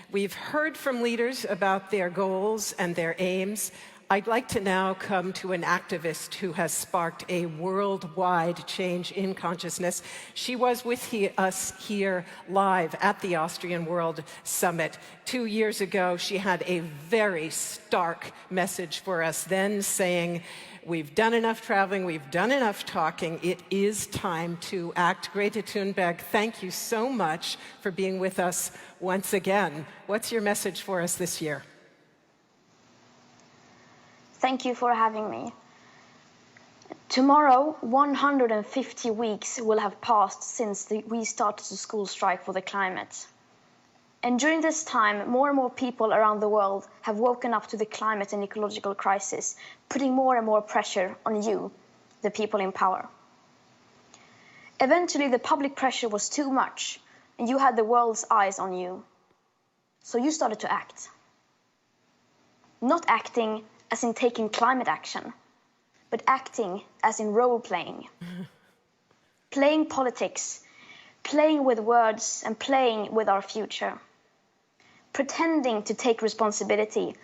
We've heard from leaders about their goals and their aims. I'd like to now come to an activist who has sparked a worldwide change in consciousness. She was with us here live at the Austrian World Summit 2 years ago. She had a very stark message for us then, saying, we've done enough traveling, we've done enough talking, it is time to act. Greta Thunberg, thank you so much for being with us once again. What's your message for us this year? Thank you for having me. Tomorrow, 150 weeks will have passed since we started the school strike for the climate. And during this time, more and more people around the world have woken up to the climate and ecological crisis, putting more and more pressure on you, the people in power. Eventually, the public pressure was too much, and you had the world's eyes on you. So you started to act. Not acting as in taking climate action, but acting as in role-playing. Playing politics, playing with words and playing with our future. Pretending to take responsibility,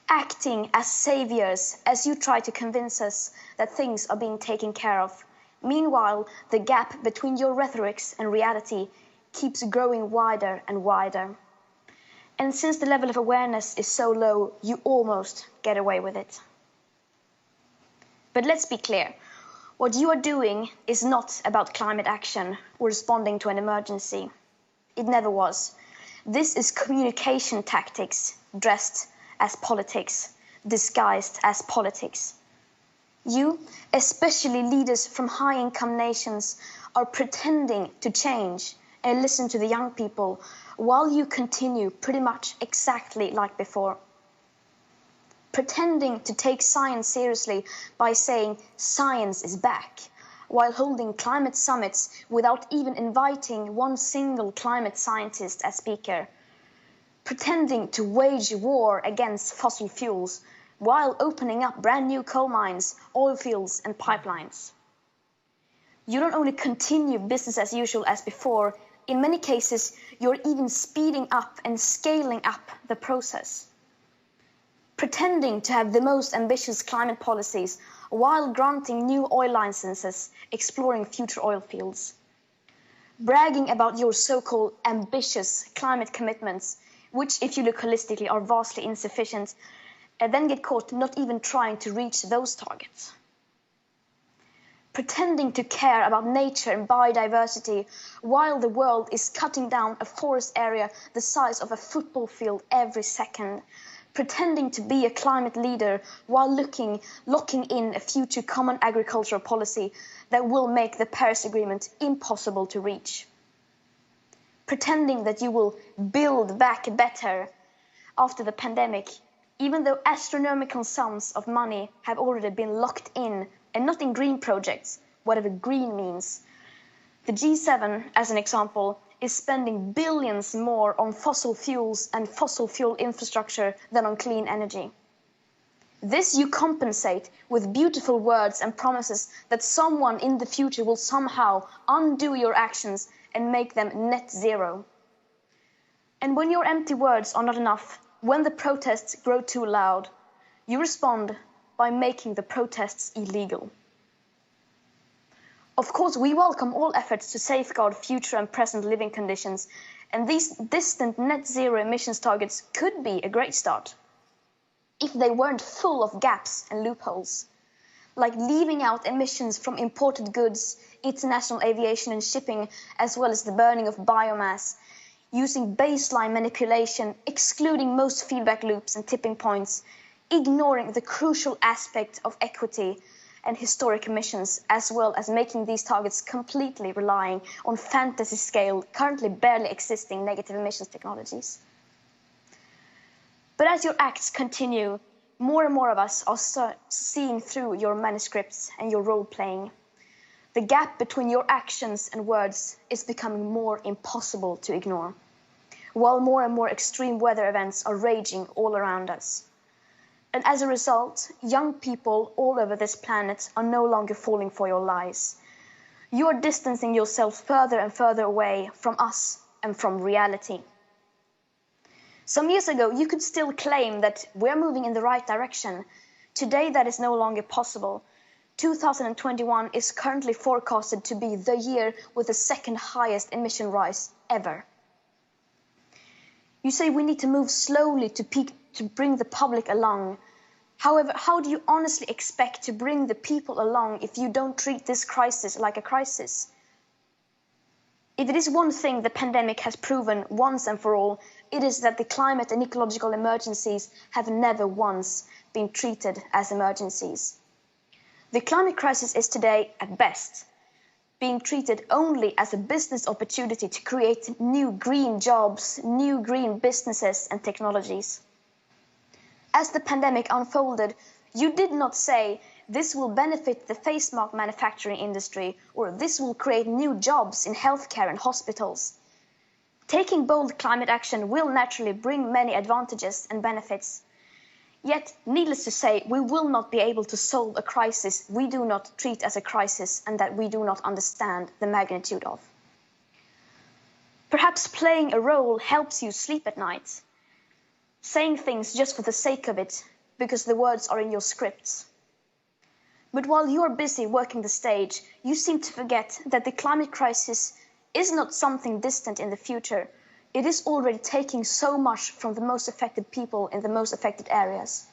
acting as saviors as you try to convince us that things are being taken care of. Meanwhile, the gap between your rhetorics and reality keeps growing wider and wider. And since the level of awareness is so low, you almost get away with it. But let's be clear. What you are doing is not about climate action or responding to an emergency. It never was. This is communication tactics dressed as politics, disguised as politics. You, especially leaders from high-income nations, are pretending to change and listen to the young people while you continue pretty much exactly like before. Pretending to take science seriously by saying science is back, while holding climate summits without even inviting one single climate scientist as speaker. Pretending to wage war against fossil fuels, while opening up brand new coal mines, oil fields and pipelines. You don't only continue business as usual as before, in many cases, you're even speeding up and scaling up the process. Pretending to have the most ambitious climate policies while granting new oil licenses, exploring future oil fields. Bragging about your so-called ambitious climate commitments, which, if you look holistically, are vastly insufficient, and then get caught not even trying to reach those targets. Pretending to care about nature and biodiversity while the world is cutting down a forest area the size of a football field every second. Pretending to be a climate leader while locking in a future common agricultural policy that will make the Paris Agreement impossible to reach. Pretending that you will build back better after the pandemic, even though astronomical sums of money have already been locked in, and not in green projects, whatever green means. The G7, as an example, is spending billions more on fossil fuels and fossil fuel infrastructure than on clean energy. This you compensate with beautiful words and promises that someone in the future will somehow undo your actions and make them net zero. And when your empty words are not enough, when the protests grow too loud, you respond by making the protests illegal. Of course, we welcome all efforts to safeguard future and present living conditions, and these distant net zero emissions targets could be a great start if they weren't full of gaps and loopholes, like leaving out emissions from imported goods, international aviation and shipping, as well as the burning of biomass, using baseline manipulation, excluding most feedback loops and tipping points, ignoring the crucial aspect of equity and historic emissions, as well as making these targets completely relying on fantasy-scale, currently barely existing negative emissions technologies. But as your acts continue, more and more of us are seeing through your manuscripts and your role-playing. The gap between your actions and words is becoming more impossible to ignore, while more and more extreme weather events are raging all around us. And as a result, young people all over this planet are no longer falling for your lies. You are distancing yourself further and further away from us and from reality. Some years ago, you could still claim that we're moving in the right direction. Today, that is no longer possible. 2021 is currently forecasted to be the year with the second highest emission rise ever. You say we need to move slowly to bring the public along. However, how do you honestly expect to bring the people along if you don't treat this crisis like a crisis? If it is one thing the pandemic has proven once and for all, it is that the climate and ecological emergencies have never once been treated as emergencies. The climate crisis is today, at best, being treated only as a business opportunity to create new green jobs, new green businesses and technologies. As the pandemic unfolded, you did not say, this will benefit the face mask manufacturing industry, or this will create new jobs in healthcare and hospitals. Taking bold climate action will naturally bring many advantages and benefits. Yet, needless to say, we will not be able to solve a crisis we do not treat as a crisis and that we do not understand the magnitude of. Perhaps playing a role helps you sleep at night, saying things just for the sake of it, because the words are in your scripts. But while you're busy working the stage, you seem to forget that the climate crisis is not something distant in the future. It is already taking so much from the most affected people in the most affected areas.